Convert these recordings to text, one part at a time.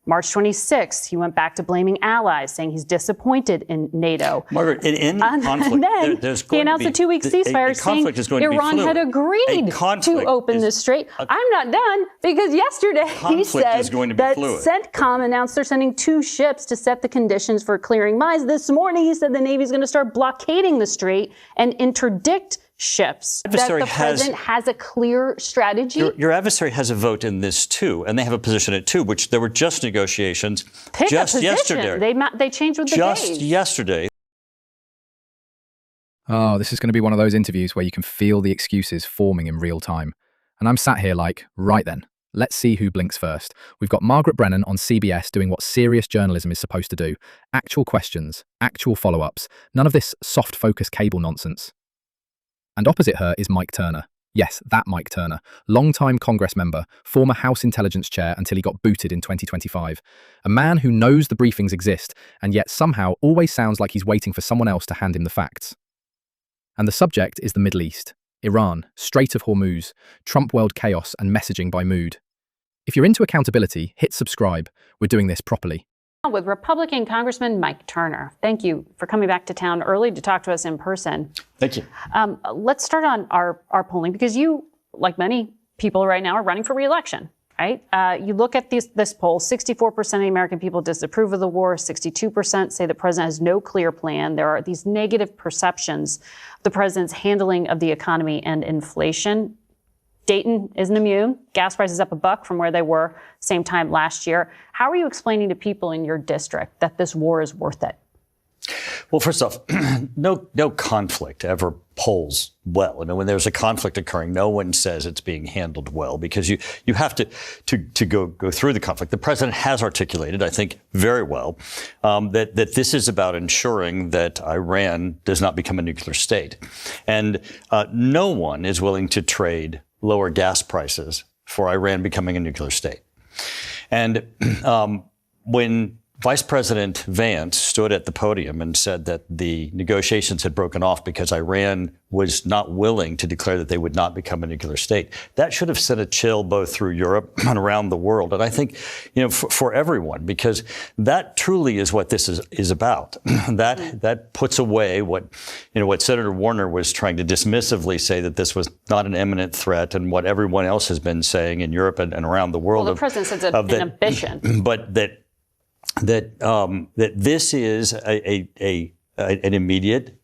March 26th, he went back to blaming allies, saying he's disappointed in NATO. Margaret, in conflict, and then he announced a 2-week ceasefire, saying Iran had agreed to open the strait. I'm not done, because yesterday he said that CENTCOM announced they're sending 2 ships to set the conditions for clearing mines. This morning, he said the Navy's going to start blockading the strait and interdict ships. That the president has a clear strategy. Your adversary has a vote in this too, and they have a position at too, which there were just negotiations just yesterday. They changed with the just yesterday. Oh, this is going to be one of those interviews where you can feel the excuses forming in real time. And I'm sat here like, right then, let's see who blinks first. We've got Margaret Brennan on CBS doing what serious journalism is supposed to do. Actual questions, actual follow-ups, none of this soft focus cable nonsense. And opposite her is Mike Turner. Yes, that Mike Turner. Longtime Congress member, former House Intelligence Chair until he got booted in 2025. A man who knows the briefings exist, and yet somehow always sounds like he's waiting for someone else to hand him the facts. And the subject is the Middle East, Iran, Strait of Hormuz, Trump world chaos and messaging by mood. If you're into accountability, hit subscribe. We're doing this properly. With Republican Congressman Mike Turner. Thank you for coming back to town early to talk to us in person. Thank you. Let's start on our polling, because you, like many people right now, are running for re-election, right? You look at this poll, 64% of the American people disapprove of the war, 62% say the president has no clear plan. There are these negative perceptions of the president's handling of the economy and inflation. Dayton isn't immune. Gas prices up $1 from where they were same time last year. How are you explaining to people in your district that this war is worth it? Well, first off, no conflict ever polls well. I mean, when there's a conflict occurring, no one says it's being handled well, because you have to go through the conflict. The president has articulated, I think, very well, that this is about ensuring that Iran does not become a nuclear state. And no one is willing to trade lower gas prices for Iran becoming a nuclear state. And when Vice President Vance stood at the podium and said that the negotiations had broken off because Iran was not willing to declare that they would not become a nuclear state, that should have sent a chill both through Europe and around the world. And I think, for everyone, because that truly is what this is about. That puts away what Senator Warner was trying to dismissively say, that this was not an imminent threat, and what everyone else has been saying in Europe and around the world. Well, the president says it's an ambition. But that this is an immediate.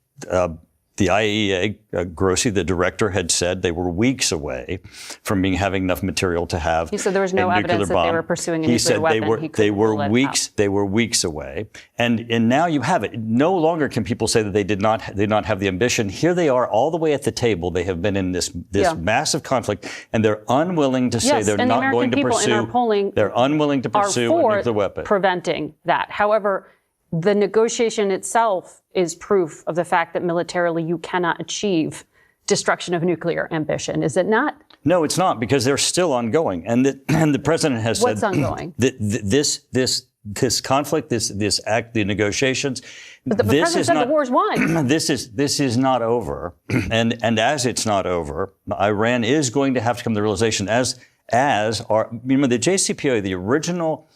The IAEA, Grossi, the director, had said they were weeks away from having enough material to have. He said there was no evidence that they were pursuing a nuclear weapon. He said they were weeks away, and now you have it. No longer can people say that they did not have the ambition. Here they are, all the way at the table. They have been in this massive conflict, and they're unwilling to say they're not going to pursue. They're unwilling to pursue a nuclear weapon. Preventing that. However, the negotiation itself is proof of the fact that militarily you cannot achieve destruction of nuclear ambition, is it not? No, it's not, because they're still ongoing. And the president has said— What's ongoing? This conflict, this act, the negotiations. But the president said the war's won. This is not over. And as it's not over, Iran is going to have to come to the realization, the JCPOA, the original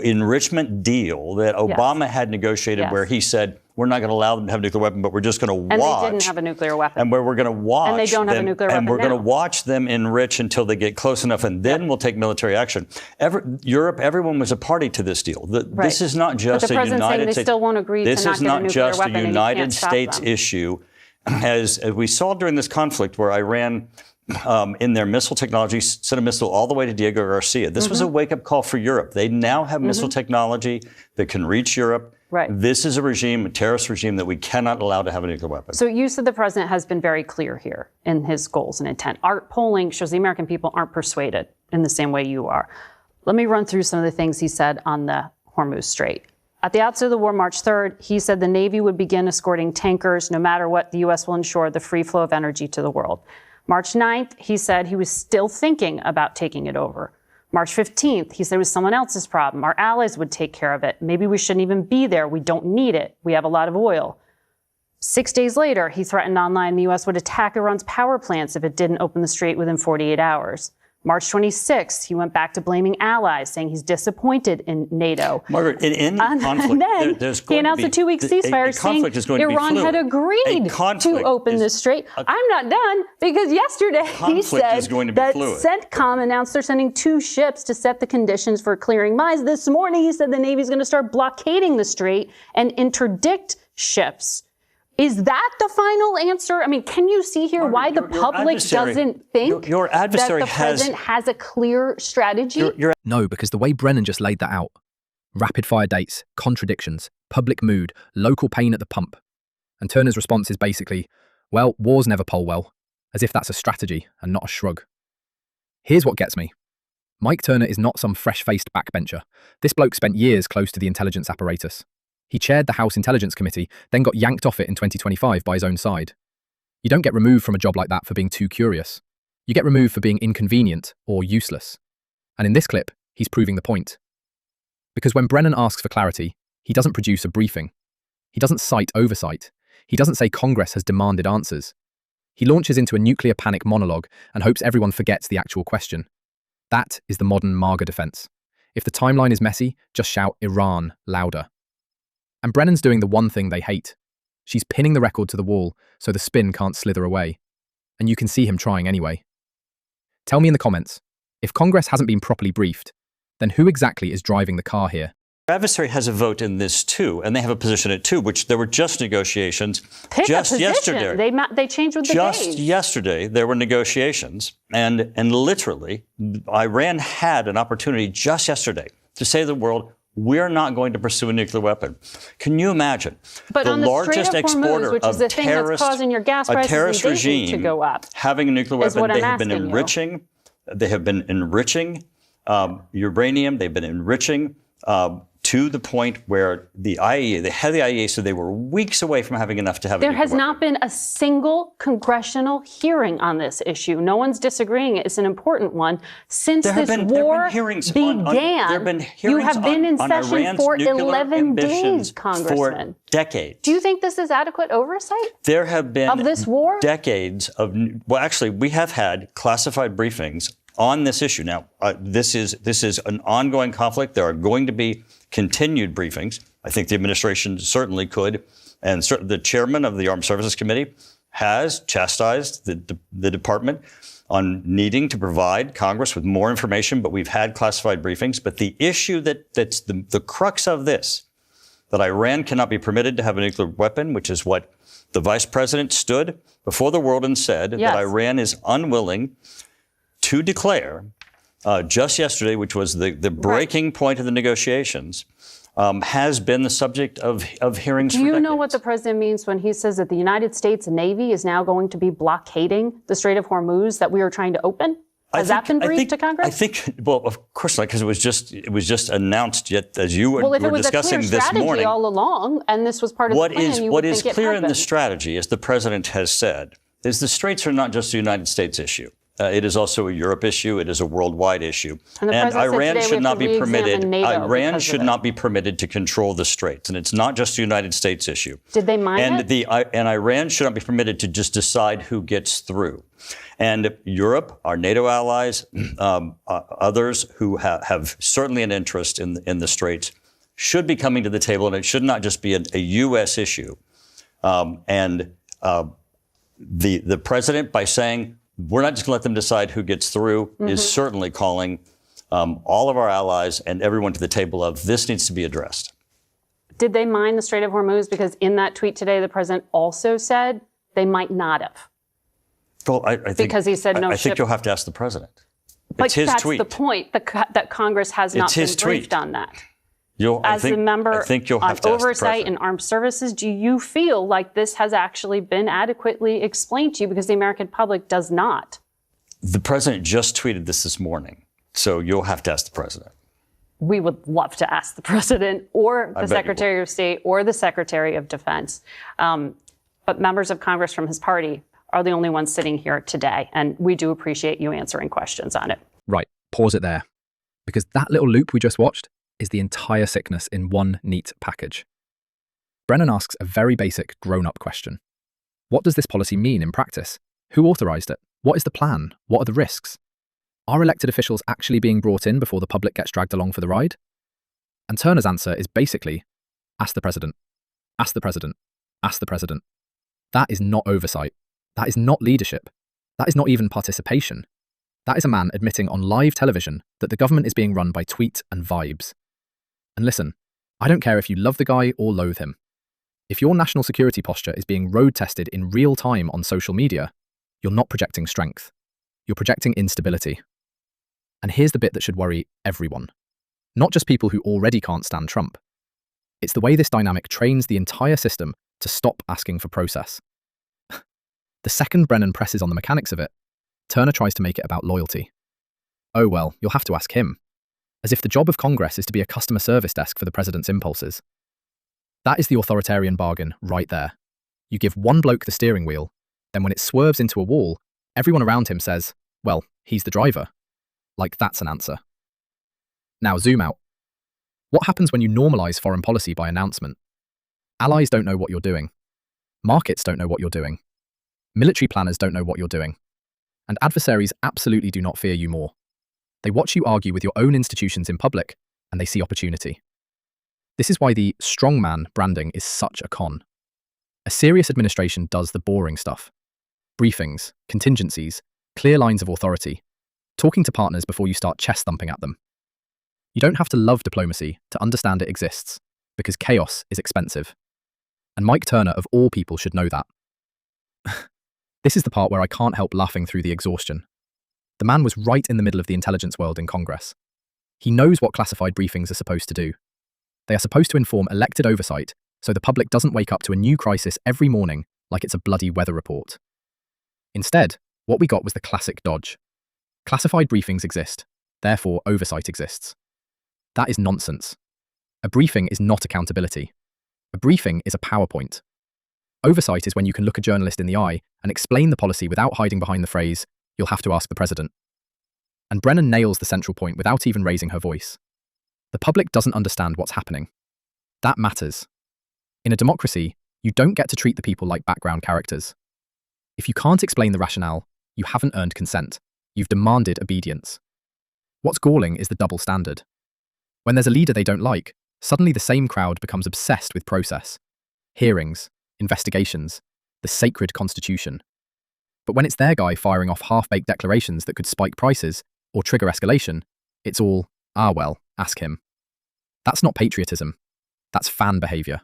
enrichment deal that Obama had negotiated, where he said, we're not going to allow them to have a nuclear weapon, but we're just going to watch. And they didn't have a nuclear weapon. And where we're going to watch. And they don't have a nuclear weapon. And we're going to watch them enrich until they get close enough, and then we'll take military action. Europe, everyone was a party to this deal. This is not just a United States. They still won't agree to not get a nuclear weapon. This is not just a United States issue. As we saw during this conflict, where Iran, in their missile technology, sent a missile all the way to Diego Garcia. This was a wake-up call for Europe. They now have missile technology that can reach Europe. Right. This is a terrorist regime, that we cannot allow to have a nuclear weapon. So you said the president has been very clear here in his goals and intent. Our polling shows the American people aren't persuaded in the same way you are. Let me run through some of the things he said on the Hormuz Strait. At the outset of the war, March 3rd, he said the Navy would begin escorting tankers. No matter what, the U.S. will ensure the free flow of energy to the world. March 9th, he said he was still thinking about taking it over. March 15th, he said it was someone else's problem. Our allies would take care of it. Maybe we shouldn't even be there. We don't need it. We have a lot of oil. 6 days later, he threatened online the U.S. would attack Iran's power plants if it didn't open the strait within 48 hours. March 26th, he went back to blaming allies, saying he's disappointed in NATO. Margaret, in any conflict, and then there's he going announced to a be, two-week ceasefire, saying Iran had agreed to open the strait. I'm not done, because yesterday he said that CENTCOM announced they're sending 2 ships to set the conditions for clearing mines. This morning, he said the Navy's going to start blockading the strait and interdict ships. Is that the final answer? I mean, can you see here why the public doesn't think that the president has a clear strategy? No, because the way Brennan just laid that out, rapid fire dates, contradictions, public mood, local pain at the pump. And Turner's response is basically, well, wars never poll well, as if that's a strategy and not a shrug. Here's what gets me. Mike Turner is not some fresh-faced backbencher. This bloke spent years close to the intelligence apparatus. He chaired the House Intelligence Committee, then got yanked off it in 2025 by his own side. You don't get removed from a job like that for being too curious. You get removed for being inconvenient or useless. And in this clip, he's proving the point. Because when Brennan asks for clarity, he doesn't produce a briefing. He doesn't cite oversight. He doesn't say Congress has demanded answers. He launches into a nuclear panic monologue and hopes everyone forgets the actual question. That is the modern MAGA defense. If the timeline is messy, just shout Iran louder. And Brennan's doing the one thing they hate. She's pinning the record to the wall so the spin can't slither away. And you can see him trying anyway. Tell me in the comments, if Congress hasn't been properly briefed, then who exactly is driving the car here? Our adversary has a vote in this too, and they have a position at too, which there were just negotiations just yesterday. They changed with the Just yesterday, there were negotiations, and literally, Iran had an opportunity just yesterday to say to the world, we're not going to pursue a nuclear weapon. Can you imagine? But the on the largest Strait of Hormuz, exporter of the thing that's causing your gas prices to go up, having a nuclear weapon, they have been enriching. They have been enriching uranium. They've been enriching to the point where the IAEA, the head of the IAEA, said they were weeks away from having enough to have a nuclear weapon. There has not been a single congressional hearing on this issue. No one's disagreeing. It's an important one. Since this war began, you have been in session for 11 days, Congressman. For decades. Do you think this is adequate oversight? There have been of this war? Decades of, well, actually, we have had classified briefings on this issue. Now, this is an ongoing conflict. There are going to be continued briefings. I think the administration certainly could, and the chairman of the Armed Services Committee has chastised the department on needing to provide Congress with more information, but we've had classified briefings. But the issue that's the crux of this, that Iran cannot be permitted to have a nuclear weapon, which is what the vice president stood before the world and said, that Iran is unwilling to declare just yesterday, which was the breaking point of the negotiations, has been the subject of hearings for decades. Do you know what the president means when he says that the United States Navy is now going to be blockading the Strait of Hormuz that we are trying to open? Has that been briefed to Congress? I think, well, of course not, because it was just announced yet as you were discussing this morning. Well, if it was a clear strategy all along, and this was part of the plan, what is clear in the strategy, as the president has said, is the straits are not just a United States issue. It is also a Europe issue. It is a worldwide issue. And Iran should not be permitted. Iran should not be permitted to control the straits. And it's not just a United States issue. Did they mind it? And Iran should not be permitted to just decide who gets through. And Europe, our NATO allies, others who have certainly an interest in the straits, should be coming to the table. And it should not just be a U.S. issue. The president, by saying, we're not just going to let them decide who gets through, is certainly calling all of our allies and everyone to the table of this needs to be addressed. Did they mind the Strait of Hormuz? Because in that tweet today, the president also said they might not have. Well, I think, because he said no. I think you'll have to ask the president. But it's his that's tweet. The point that Congress has not been briefed on that. As a member on oversight and armed services, do you feel like this has actually been adequately explained to you? Because the American public does not. The president just tweeted this morning, so you'll have to ask the president. We would love to ask the president or the Secretary of State or the Secretary of Defense. But members of Congress from his party are the only ones sitting here today, and we do appreciate you answering questions on it. Right, pause it there. Because that little loop we just watched is the entire sickness in one neat package. Brennan asks a very basic, grown-up question. What does this policy mean in practice? Who authorized it? What is the plan? What are the risks? Are elected officials actually being brought in before the public gets dragged along for the ride? And Turner's answer is basically, ask the president, ask the president, ask the president. That is not oversight. That is not leadership. That is not even participation. That is a man admitting on live television that the government is being run by tweet and vibes. And listen, I don't care if you love the guy or loathe him. If your national security posture is being road tested in real time on social media, you're not projecting strength. You're projecting instability. And here's the bit that should worry everyone. Not just people who already can't stand Trump. It's the way this dynamic trains the entire system to stop asking for process. The second Brennan presses on the mechanics of it, Turner tries to make it about loyalty. Oh well, you'll have to ask him. As if the job of Congress is to be a customer service desk for the president's impulses. That is the authoritarian bargain right there. You give one bloke the steering wheel, then when it swerves into a wall, everyone around him says, well, he's the driver. Like that's an answer. Now zoom out. What happens when you normalize foreign policy by announcement? Allies don't know what you're doing. Markets don't know what you're doing. Military planners don't know what you're doing. And adversaries absolutely do not fear you more. They watch you argue with your own institutions in public, and they see opportunity. This is why the strongman branding is such a con. A serious administration does the boring stuff. Briefings, contingencies, clear lines of authority, talking to partners before you start chest thumping at them. You don't have to love diplomacy to understand it exists, because chaos is expensive. And Mike Turner, of all people, should know that. This is the part where I can't help laughing through the exhaustion. The man was right in the middle of the intelligence world in Congress. He knows what classified briefings are supposed to do. They are supposed to inform elected oversight so the public doesn't wake up to a new crisis every morning like it's a bloody weather report. Instead, what we got was the classic dodge. Classified briefings exist, therefore oversight exists. That is nonsense. A briefing is not accountability. A briefing is a PowerPoint. Oversight is when you can look a journalist in the eye and explain the policy without hiding behind the phrase, you'll have to ask the president. And Brennan nails the central point without even raising her voice. The public doesn't understand what's happening. That matters. In a democracy, you don't get to treat the people like background characters. If you can't explain the rationale, you haven't earned consent. You've demanded obedience. What's galling is the double standard. When there's a leader they don't like, suddenly the same crowd becomes obsessed with process. Hearings, investigations, the sacred constitution. But when it's their guy firing off half-baked declarations that could spike prices or trigger escalation, it's all, ah well, ask him. That's not patriotism. That's fan behaviour.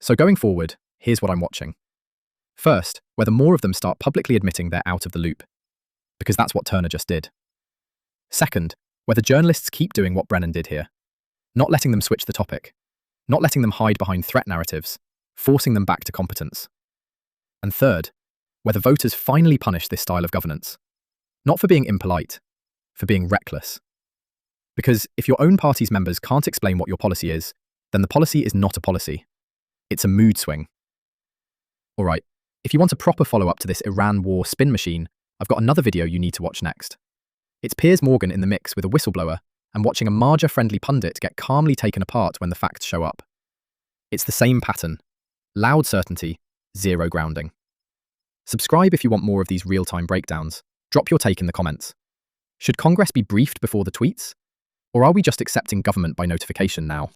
So going forward, here's what I'm watching. First, whether more of them start publicly admitting they're out of the loop, because that's what Turner just did. Second, whether journalists keep doing what Brennan did here, not letting them switch the topic, not letting them hide behind threat narratives, forcing them back to competence. And third, whether voters finally punish this style of governance, not for being impolite, for being reckless. Because if your own party's members can't explain what your policy is, then the policy is not a policy. It's a mood swing. All right, if you want a proper follow-up to this Iran war spin machine, I've got another video you need to watch next. It's Piers Morgan in the mix with a whistleblower and watching a MAGA-friendly pundit get calmly taken apart when the facts show up. It's the same pattern. Loud certainty, zero grounding. Subscribe if you want more of these real-time breakdowns. Drop your take in the comments. Should Congress be briefed before the tweets? Or are we just accepting government by notification now?